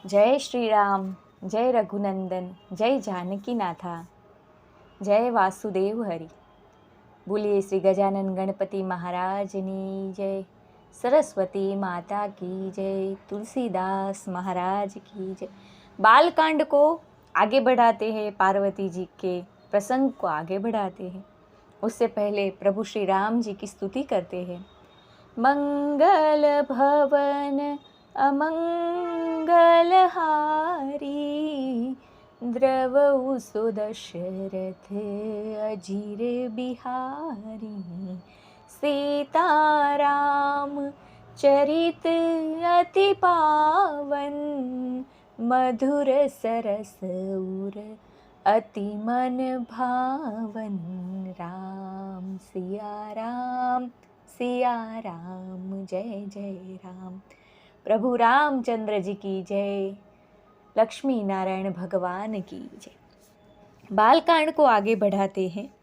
जय श्री राम, जय रघुनंदन, जय जानकी नाथा, जय वासुदेव हरि। बोलिए श्री गजानन गणपति महाराजनी जय, सरस्वती माता की जय, तुलसीदास महाराज की जय। बालकांड को आगे बढ़ाते हैं, पार्वती जी के प्रसंग को आगे बढ़ाते हैं। उससे पहले प्रभु श्री राम जी की स्तुति करते हैं। मंगल भवन अमंगलहारी, द्रवउ सुदशरथ अजीर बिहारी। सीताराम चरित अति पावन, मधुर सरस उर अति मन भावन। राम सिया राम जय जय राम। प्रभु रामचंद्र जी की जय, लक्ष्मी नारायण भगवान की जय। बालकांड को आगे बढ़ाते हैं।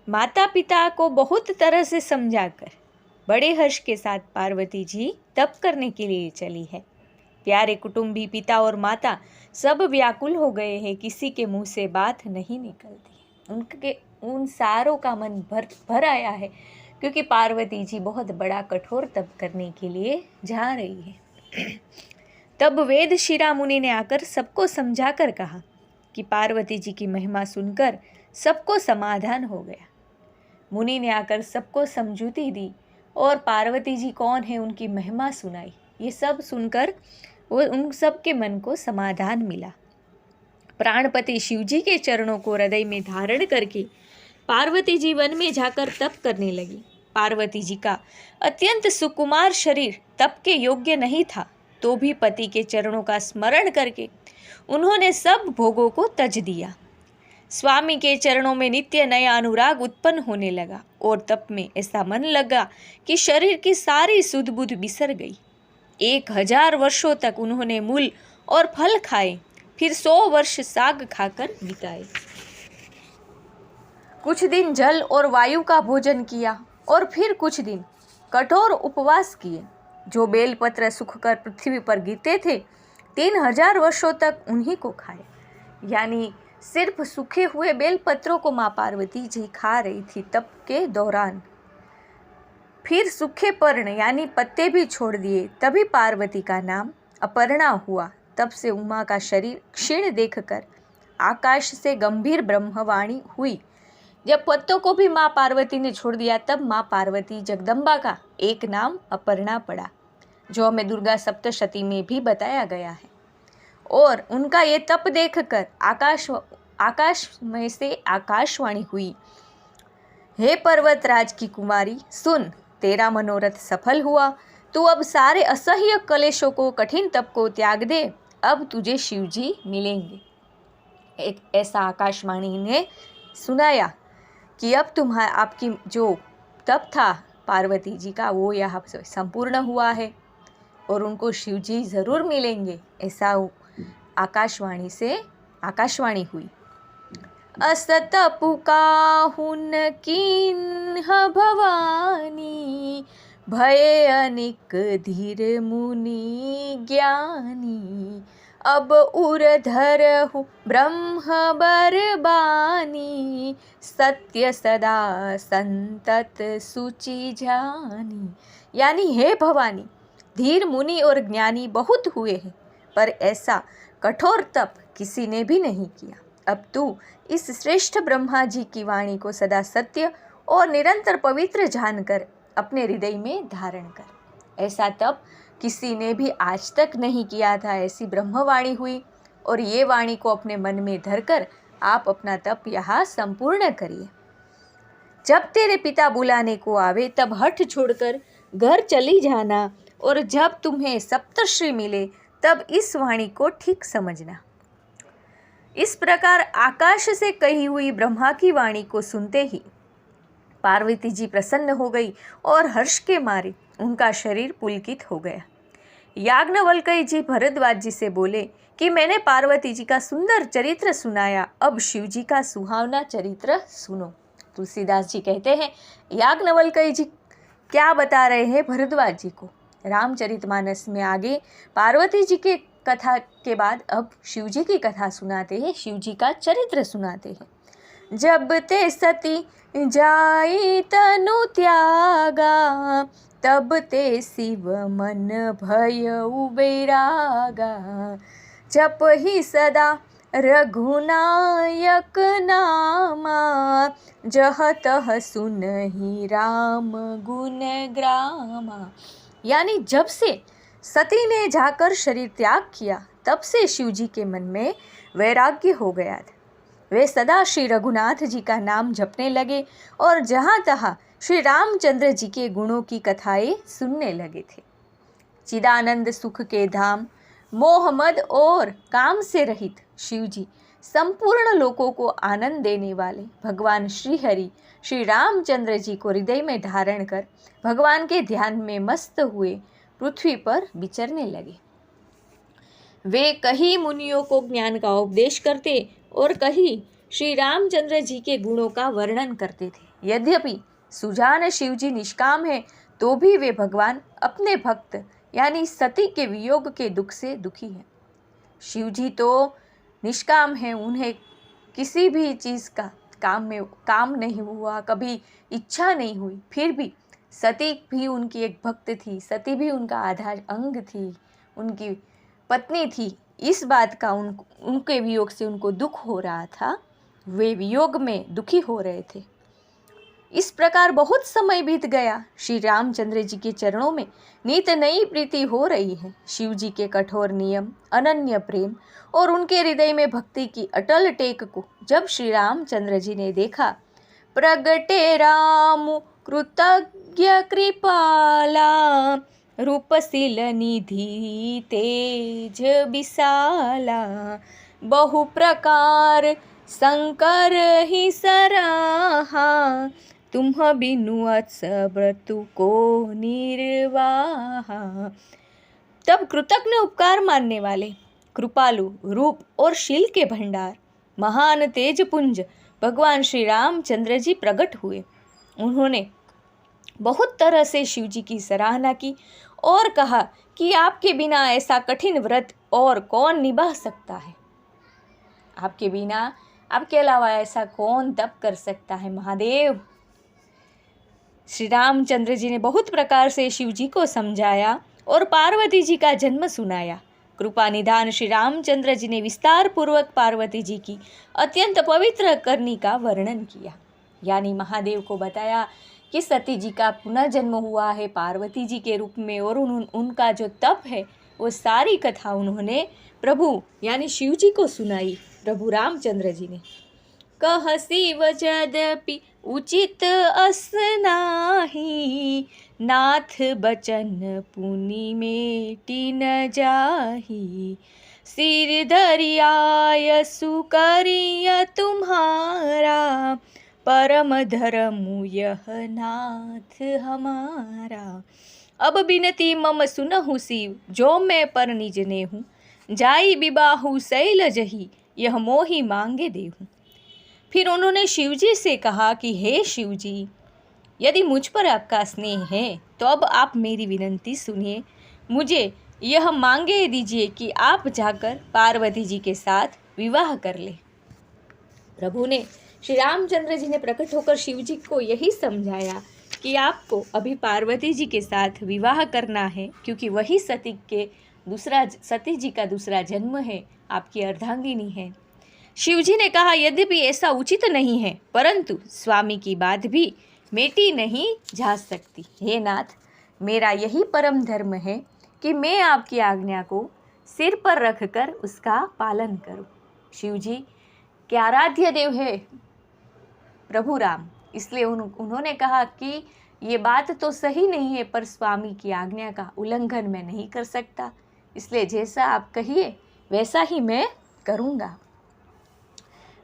माता पिता को बहुत तरह से समझाकर बड़े हर्ष के साथ पार्वती जी तप करने के लिए चली है। प्यारे कुटुंबी पिता और माता सब व्याकुल हो गए हैं, किसी के मुंह से बात नहीं निकलती। उन सारों का मन भर आया है, क्योंकि पार्वती जी बहुत बड़ा कठोर तप करने के लिए जा रही है। तब वेद शिरा मुनि ने आकर सबको समझाकर कहा कि पार्वती जी की महिमा सुनकर सबको समाधान हो गया। मुनि ने आकर सबको समझूती दी और पार्वती जी कौन है उनकी महिमा सुनाई। ये सब सुनकर उन सब के मन को समाधान मिला। प्राणपति शिवजी के चरणों को हृदय में धारण करके पार्वती जी वन में जाकर तप करने लगी। पार्वती जी का अत्यंत सुकुमार शरीर तप के योग्य नहीं था, तो भी पति के चरणों का स्मरण करके उन्होंने सब भोगों को तज दिया। स्वामी के चरणों में नित्य नया अनुराग उत्पन्न होने लगा और तप में ऐसा मन लगा कि शरीर की सारी सुध बुध बिसर गई। 1000 वर्षों तक उन्होंने मूल और फल खाए, फिर 100 वर्ष साग खाकर बिताए। कुछ दिन जल और वायु का भोजन किया और फिर कुछ दिन कठोर उपवास किए। जो बेलपत्र सूखकर पृथ्वी पर गिरते थे 3000 वर्षों तक उन्हीं को खाए। यानी सिर्फ सूखे हुए बेलपत्रों को माँ पार्वती जी खा रही थी तप के दौरान। फिर सूखे पर्ण यानी पत्ते भी छोड़ दिए, तभी पार्वती का नाम अपर्णा हुआ। तब से उमा का शरीर क्षीण देखकर आकाश से गंभीर ब्रह्मवाणी हुई। जब पत्तों को भी माँ पार्वती ने छोड़ दिया, तब माँ पार्वती जगदम्बा का एक नाम अपर्णा पड़ा, जो हमें दुर्गा सप्तशती में भी बताया गया है। और उनका ये तप देखकर आकाश में से आकाशवाणी हुई, हे पर्वतराज की कुमारी, सुन, तेरा मनोरथ सफल हुआ। तू अब सारे असह्य कलेशों को, कठिन तप को त्याग दे, अब तुझे शिवजी मिलेंगे। एक ऐसा आकाशवाणी ने सुनाया कि अब आपकी जो तप था पार्वती जी का, वो यहाँ संपूर्ण हुआ है और उनको शिवजी ज़रूर मिलेंगे। ऐसा आकाशवाणी हुई। असत पुकाहुन कीन्ह भवानी, भये अनिक धीर मुनि ज्ञानी। अब उरधरहु ब्रह्म बरबानी, सत्य सदा संतत सुचि जानी। यानी हे भवानी, धीर मुनि और ज्ञानी बहुत हुए हैं, पर ऐसा कठोर तप किसी ने भी नहीं किया। अब तू इस श्रेष्ठ ब्रह्मा जी की वाणी को सदा सत्य और निरंतर पवित्र जानकर अपने हृदय में धारण कर। ऐसा तप किसी ने भी आज तक नहीं किया था। ऐसी ब्रह्मवाणी हुई और ये वाणी को अपने मन में धरकर आप अपना तप यहाँ संपूर्ण करिए। जब तेरे पिता बुलाने को आवे तब हठ छोड़कर घर चली जाना, और जब तुम्हें सप्तर्षि मिले तब इस वाणी को ठीक समझना। इस प्रकार आकाश से कही हुई ब्रह्मा की वाणी को सुनते ही पार्वती जी प्रसन्न हो गई और हर्ष के मारे उनका शरीर पुलकित हो गया। याज्ञवल्क्य जी भरद्वाज जी से बोले कि मैंने पार्वती जी का सुंदर चरित्र सुनाया, अब शिव जी का सुहावना चरित्र सुनो। तुलसीदास जी कहते हैं, याज्ञवल्क्य जी क्या बता रहे हैं भरद्वाज जी को। रामचरितमानस में आगे पार्वती जी के कथा के बाद अब शिव जी की कथा सुनाते हैं, शिव जी का चरित्र सुनाते हैं। जब ते सती जाई तनु त्यागा, तब ते शिव मन भयउ बैरागा। जप ही सदा रघुनायक नामा, जह तह सुनहि राम गुण ग्रामा। यानी जब से सती ने जाकर शरीर त्याग किया, तब से शिव जी के मन में वैराग्य हो गया था। वे सदा श्री रघुनाथ जी का नाम जपने लगे और जहाँ तहाँ श्री रामचंद्र जी के गुणों की कथाएं सुनने लगे थे। चिदानंद सुख के धाम, मोह मद और काम से रहित शिव जी संपूर्ण लोकों को आनंद देने वाले भगवान श्री हरि श्री रामचंद्र जी को हृदय में धारण कर भगवान के ध्यान में मस्त हुए पृथ्वी पर विचरने लगे। वे कहीं मुनियों को ज्ञान का उपदेश करते और कहीं श्री रामचंद्र जी के गुणों का वर्णन करते थे। यद्यपि सुजान शिव जी निष्काम है, तो भी वे भगवान अपने भक्त यानी सती के वियोग के दुख से दुखी हैं। शिव जी तो निष्काम हैं, उन्हें किसी भी चीज़ का काम नहीं हुआ, कभी इच्छा नहीं हुई। फिर भी सती भी उनकी एक भक्त थी, सती भी उनका आधार अंग थी, उनकी पत्नी थी। इस बात का उनके वियोग से उनको दुख हो रहा था, वे वियोग में दुखी हो रहे थे। इस प्रकार बहुत समय बीत गया। श्री रामचंद्र जी के चरणों में नित नई प्रीति हो रही है। शिव जी के कठोर नियम, अनन्य प्रेम और उनके हृदय में भक्ति की अटल टेक को जब श्री रामचंद्र जी ने देखा, प्रगटे राम कृतज्ञ कृपाला, रूपशील निधि तेज विशाला, बहु प्रकार शंकर ही सराहा, तुम्ह बिनु अत्सव्रतु को निर्वाहा। तब कृतज्ञ उपकार मानने वाले, कृपालु, रूप और शील के भंडार, महान तेज पुंज भगवान श्री रामचंद्र जी प्रकट हुए। उन्होंने बहुत तरह से शिव जी की सराहना की और कहा कि आपके बिना ऐसा कठिन व्रत और कौन निभा सकता है। आपके बिना, आपके अलावा ऐसा कौन तप कर सकता है महादेव। श्री रामचंद्र जी ने बहुत प्रकार से शिव जी को समझाया और पार्वती जी का जन्म सुनाया। कृपा निधान श्री रामचंद्र जी ने विस्तार पूर्वक पार्वती जी की अत्यंत पवित्र करनी का वर्णन किया। यानी महादेव को बताया कि सती जी का पुनर्जन्म हुआ है पार्वती जी के रूप में और उनका जो तप है वो सारी कथा उन्होंने प्रभु यानी शिव जी को सुनाई। प्रभु रामचंद्र जी ने कह शिव यद्यपि उचित अस नाही, नाथ बचन पुनि मेटि न जाही, सिर धरियाय सुकरिय तुम्हारा, परम धर्म यह नाथ हमारा। अब बिनती मम सुनहु शिव, जो मैं पर निज नेहूँ, जाई बिबाहु शैल जही, यह मोहि मांगे देहूँ। फिर उन्होंने शिव जी से कहा कि हे शिव जी, यदि मुझ पर आपका स्नेह है तो अब आप मेरी विनती सुनिए, मुझे यह मांगे दीजिए कि आप जाकर पार्वती जी के साथ विवाह कर ले। प्रभु ने, श्री रामचंद्र जी ने प्रकट होकर शिव जी को यही समझाया कि आपको अभी पार्वती जी के साथ विवाह करना है, क्योंकि वही सती जी का दूसरा जन्म है, आपकी अर्धांगिनी है। शिव जी ने कहा यद्यपि ऐसा उचित नहीं है, परंतु स्वामी की बात भी मेटी नहीं जा सकती। हे नाथ, मेरा यही परम धर्म है कि मैं आपकी आज्ञा को सिर पर रखकर उसका पालन करूं। शिव जी के आराध्य देव है प्रभु राम, इसलिए उन्होंने कहा कि ये बात तो सही नहीं है, पर स्वामी की आज्ञा का उल्लंघन मैं नहीं कर सकता, इसलिए जैसा आप कहिए वैसा ही मैं करूँगा।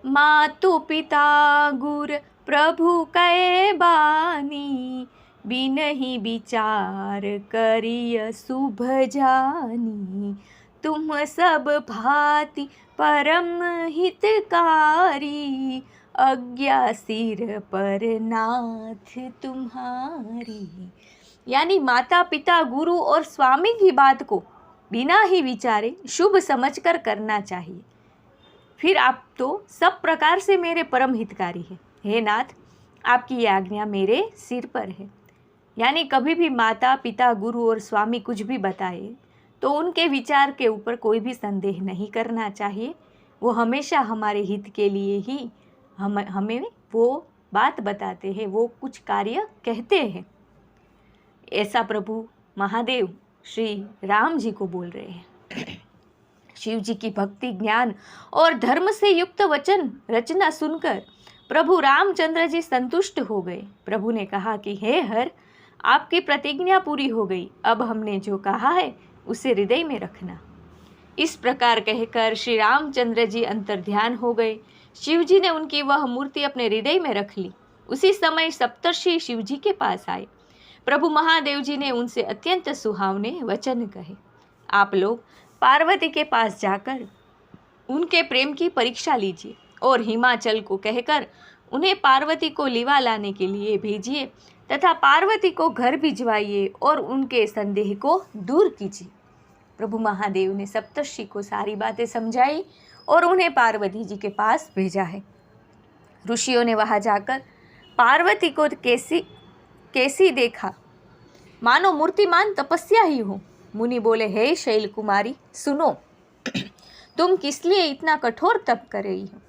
मातु पिता गुर प्रभु कै बानी, बिनहि विचार करिय शुभ जानी, तुम सब भांति परम हितकारी, आज्ञा सिर पर नाथ तुम्हारी। यानी माता पिता गुरु और स्वामी की बात को बिना ही विचारे शुभ समझकर करना चाहिए। फिर आप तो सब प्रकार से मेरे परम हितकारी हैं। हे नाथ, आपकी ये आज्ञा मेरे सिर पर है। यानी कभी भी माता पिता गुरु और स्वामी कुछ भी बताए तो उनके विचार के ऊपर कोई भी संदेह नहीं करना चाहिए। वो हमेशा हमारे हित के लिए ही हमें वो बात बताते हैं, वो कुछ कार्य कहते हैं। ऐसा प्रभु महादेव श्री राम जी को बोल रहे हैं। शिव जी की भक्ति, ज्ञान और धर्म से युक्त वचन रचना सुनकर प्रभु रामचंद्र जी संतुष्ट हो गए। प्रभु ने कहा कि हे हर, आपकी प्रतिज्ञा पूरी हो गई। अब हमने जो कहा है उसे हृदय में रखना। इस प्रकार कहकर श्री रामचंद्र जी अंतर्ध्यान हो गए। शिव जी ने उनकी वह मूर्ति अपने हृदय में रख ली। उसी समय सप्तर्षि शिव जी के पास आए। प्रभु महादेव जी ने उनसे अत्यंत सुहावने वचन कहे। आप लोग पार्वती के पास जाकर उनके प्रेम की परीक्षा लीजिए और हिमाचल को कहकर उन्हें पार्वती को लिवा लाने के लिए भेजिए तथा पार्वती को घर भिजवाइए और उनके संदेह को दूर कीजिए। प्रभु महादेव ने सप्तर्षि को सारी बातें समझाई और उन्हें पार्वती जी के पास भेजा है। ऋषियों ने वहां जाकर पार्वती को कैसी देखा, मानो मूर्तिमान तपस्या ही हो। मुनि बोले, हे शैल कुमारी, सुनो, तुम किस लिए इतना कठोर तप कर रही हो?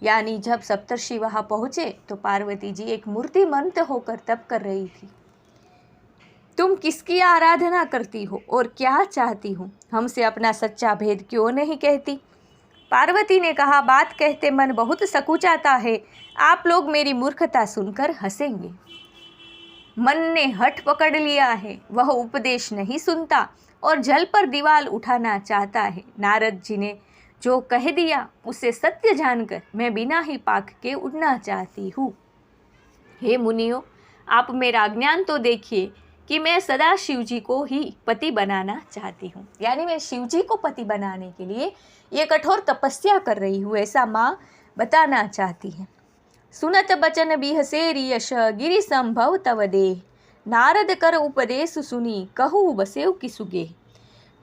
यानी जब सप्तर्षि वहां पहुंचे तो पार्वती जी एक मूर्तिमंत होकर तप कर रही थी। तुम किसकी आराधना करती हो और क्या चाहती हो? हमसे अपना सच्चा भेद क्यों नहीं कहती? पार्वती ने कहा, बात कहते मन बहुत सकुचाता है। आप लोग मेरी मूर्खता सुनकर हंसेंगे। मन ने हठ पकड़ लिया है, वह उपदेश नहीं सुनता और जल पर दीवार उठाना चाहता है। नारद जी ने जो कह दिया उसे सत्य जानकर मैं बिना ही पाक के उड़ना चाहती हूँ। हे मुनियों, आप मेरा ज्ञान तो देखिए कि मैं सदा शिव जी को ही पति बनाना चाहती हूँ। यानी मैं शिव जी को पति बनाने के लिए ये कठोर तपस्या कर रही हूँ, ऐसा माँ बताना चाहती है। सुनत बचन बिहसे यश गिरि संभव तव देह, नारद कर उपदेश सुनी कहू बसेव की सुगे।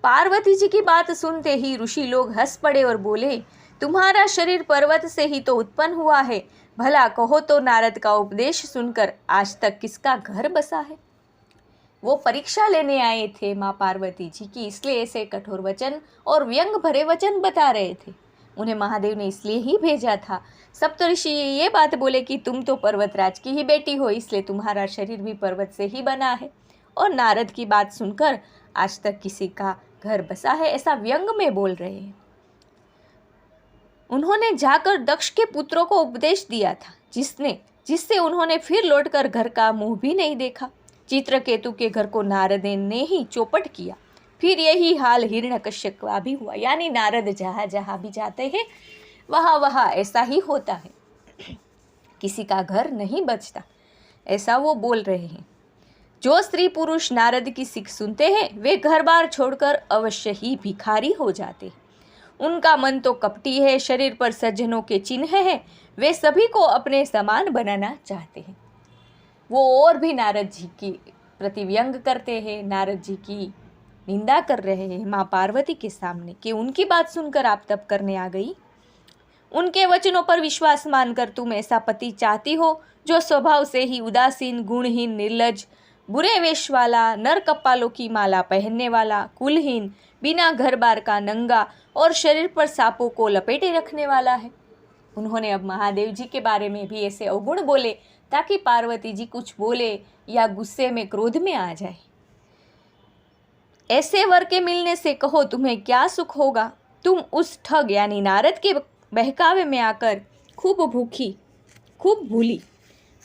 पार्वती जी की बात सुनते ही ऋषि लोग हंस पड़े और बोले, तुम्हारा शरीर पर्वत से ही तो उत्पन्न हुआ है, भला कहो तो नारद का उपदेश सुनकर आज तक किसका घर बसा है? वो परीक्षा लेने आए थे माँ पार्वती जी की, इसलिए ऐसे कठोर वचन और व्यंग भरे वचन बता रहे थे। उन्हें महादेव ने इसलिए ही भेजा था। सप्तऋषि ये बात बोले कि तुम तो पर्वतराज की ही बेटी हो, इसलिए तुम्हारा शरीर भी पर्वत से ही बना है और नारद की बात सुनकर आज तक किसी का घर बसा है, ऐसा व्यंग में बोल रहे हैं। उन्होंने जाकर दक्ष के पुत्रों को उपदेश दिया था, जिससे उन्होंने फिर लौटकर घर का मुंह भी नहीं देखा। चित्रकेतु के घर को नारद ने ही चौपट किया। फिर यही हाल हिरण्यकश्यप का भी हुआ। यानी नारद जहाँ जहाँ भी जाते हैं वहाँ वहाँ ऐसा ही होता है, किसी का घर नहीं बचता, ऐसा वो बोल रहे हैं। जो स्त्री पुरुष नारद की सीख सुनते हैं वे घर बार छोड़कर अवश्य ही भिखारी हो जाते हैं। उनका मन तो कपटी है, शरीर पर सज्जनों के चिन्ह हैं, वे सभी को अपने समान बनाना चाहते हैं। वो और भी नारद जी की प्रति व्यंग करते हैं, नारद जी की निंदा कर रहे हैं माँ पार्वती के सामने कि उनकी बात सुनकर आप तप करने आ गई। उनके वचनों पर विश्वास मानकर तुम ऐसा पति चाहती हो जो स्वभाव से ही उदासीन, गुणहीन, निर्लज, बुरे वेश वाला, नर कपालों की माला पहनने वाला, कुलहीन, बिना घर बार का, नंगा और शरीर पर सांपों को लपेटे रखने वाला है। उन्होंने अब महादेव जी के बारे में भी ऐसे अवगुण बोले ताकि पार्वती जी कुछ बोले या गुस्से में, क्रोध में आ जाए। ऐसे वर के मिलने से कहो तुम्हें क्या सुख होगा? तुम उस ठग यानी नारद के बहकावे में आकर खूब भूली।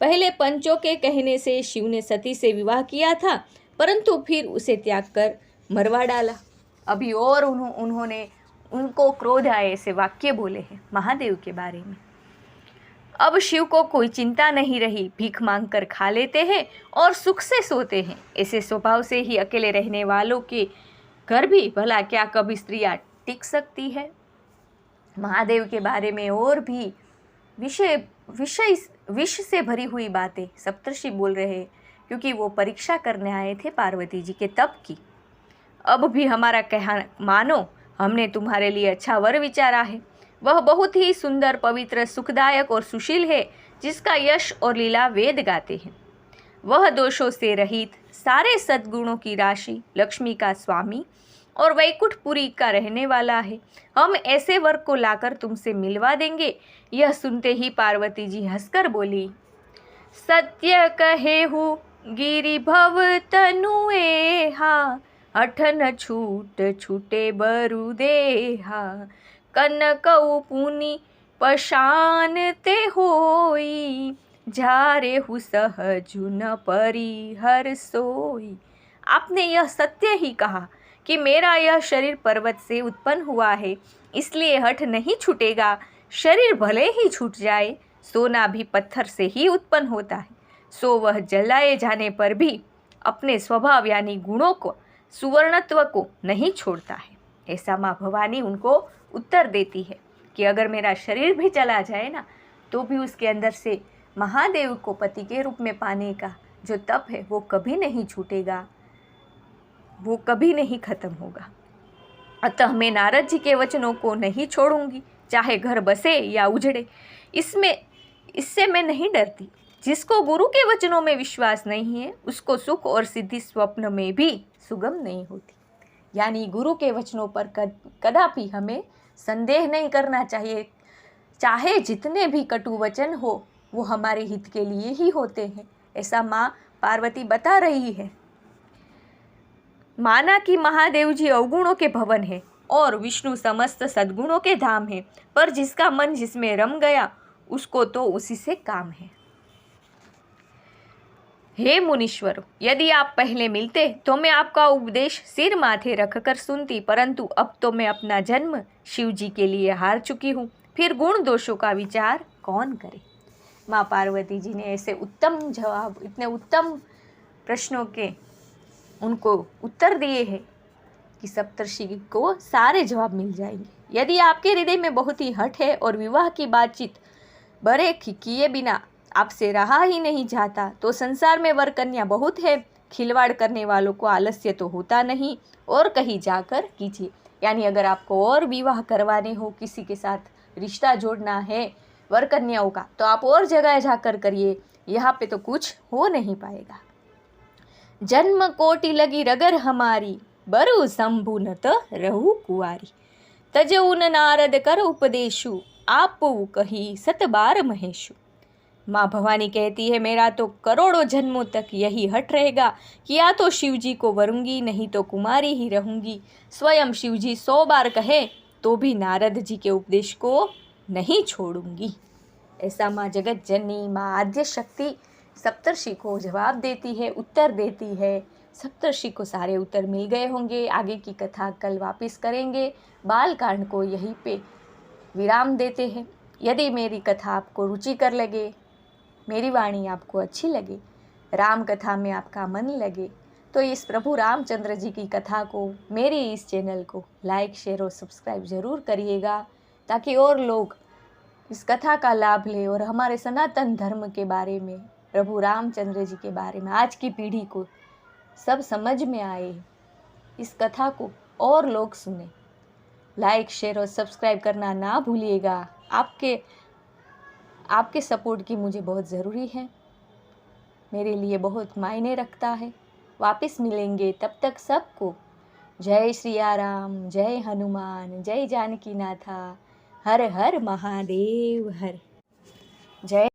पहले पंचों के कहने से शिव ने सती से विवाह किया था, परंतु फिर उसे त्याग कर मरवा डाला। अभी और उन्होंने उनको क्रोध आए ऐसे वाक्य बोले हैं महादेव के बारे में। अब शिव को कोई चिंता नहीं रही, भीख मांग कर खा लेते हैं और सुख से सोते हैं। ऐसे स्वभाव से ही अकेले रहने वालों के घर भी भला क्या कभी स्त्रियां टिक सकती है? महादेव के बारे में और भी विष से भरी हुई बातें सप्तर्षि बोल रहे हैं, क्योंकि वो परीक्षा करने आए थे पार्वती जी के तप की। अब भी हमारा कहना मानो, हमने तुम्हारे लिए अच्छा वर विचारा है। वह बहुत ही सुंदर, पवित्र, सुखदायक और सुशील है, जिसका यश और लीला वेद गाते हैं। वह दोषों से रहित, सारे सद्गुणों की राशि, लक्ष्मी का स्वामी और वैकुंठपुरी का रहने वाला है। हम ऐसे वर को लाकर तुमसे मिलवा देंगे। यह सुनते ही पार्वती जी हंसकर बोली, सत्य कहेहु गिरि भव तनुएहा, अठन छूट छूटे बरु देहा, कनकऊ पुनि पशान ते होई, झारे हु सहजुन परिहर सोई। आपने यह सत्य ही कहा कि मेरा यह शरीर पर्वत से उत्पन्न हुआ है, इसलिए हठ नहीं छूटेगा। शरीर भले ही छूट जाए, सोना भी पत्थर से ही उत्पन्न होता है, सो वह जलाए जाने पर भी अपने स्वभाव यानी गुणों को, सुवर्णत्व को नहीं छोड़ता है। ऐसा माँ भवानी उनको उत्तर देती है कि अगर मेरा शरीर भी चला जाए ना, तो भी उसके अंदर से महादेव को पति के रूप में पाने का जो तप है वो कभी नहीं छूटेगा, वो कभी नहीं खत्म होगा। अतः मैं नारद जी के वचनों को नहीं छोड़ूंगी, चाहे घर बसे या उजड़े। इससे मैं नहीं डरती। जिसको गुरु के वचनों में विश्वास नहीं है, उसको सुख और सिद्धि स्वप्न में भी सुगम नहीं होती। यानी गुरु के वचनों पर कदापि हमें संदेह नहीं करना चाहिए। चाहे जितने भी कटु वचन हो, वो हमारे हित के लिए ही होते हैं, ऐसा माँ पार्वती बता रही है। माना कि महादेव जी अवगुणों के भवन है और विष्णु समस्त सद्गुणों के धाम है, पर जिसका मन जिसमें रम गया, उसको तो उसी से काम है। हे मुनीश्वरों, यदि आप पहले मिलते तो मैं आपका उपदेश सिर माथे रखकर सुनती, परंतु अब तो मैं अपना जन्म शिव जी के लिए हार चुकी हूँ, फिर गुण दोषों का विचार कौन करे। माँ पार्वती जी ने ऐसे उत्तम जवाब, इतने उत्तम प्रश्नों के उनको उत्तर दिए हैं कि सप्तर्षि को सारे जवाब मिल जाएंगे। यदि आपके हृदय में बहुत ही हठ है और विवाह की बातचीत बड़े किए बिना आपसे रहा ही नहीं जाता, तो संसार में वर कन्या बहुत है। खिलवाड़ करने वालों को आलस्य तो होता नहीं, और कहीं जाकर कीजिए। यानी अगर आपको और विवाह करवाने हो, किसी के साथ रिश्ता जोड़ना है वर कन्याओं का, तो आप और जगह जाकर करिए, यहाँ पे तो कुछ हो नहीं पाएगा। जन्म कोटि लगी रगर हमारी, बरु शंभु न त रहु कुआरी, तजउन नारद कर उपदेशु, आपु कही सत बार महेशु। माँ भवानी कहती है, मेरा तो करोड़ों जन्मों तक यही हट रहेगा कि या तो शिव जी को वरूंगी, नहीं तो कुमारी ही रहूंगी। स्वयं शिव जी 100 बार कहे तो भी नारद जी के उपदेश को नहीं छोड़ूंगी। ऐसा माँ जगत जननी, माँ आद्य शक्ति सप्तर्षि को जवाब देती है, उत्तर देती है। सप्तर्षि को सारे उत्तर मिल गए होंगे। आगे की कथा कल वापस करेंगे। बालकांड को यहीं पे विराम देते हैं। यदि मेरी कथा आपको रुचिकर लगे, मेरी वाणी आपको अच्छी लगे, राम कथा में आपका मन लगे, तो इस प्रभु रामचंद्र जी की कथा को, मेरी इस चैनल को लाइक, शेयर और सब्सक्राइब ज़रूर करिएगा, ताकि और लोग इस कथा का लाभ लें और हमारे सनातन धर्म के बारे में, प्रभु रामचंद्र जी के बारे में आज की पीढ़ी को सब समझ में आए। इस कथा को और लोग सुने। लाइक, शेयर और सब्सक्राइब करना ना भूलिएगा। आपके सपोर्ट की मुझे बहुत ज़रूरी है, मेरे लिए बहुत मायने रखता है। वापस मिलेंगे, तब तक सबको जय श्री राम, जय हनुमान, जय जानकी नाथा, हर हर महादेव हर। जय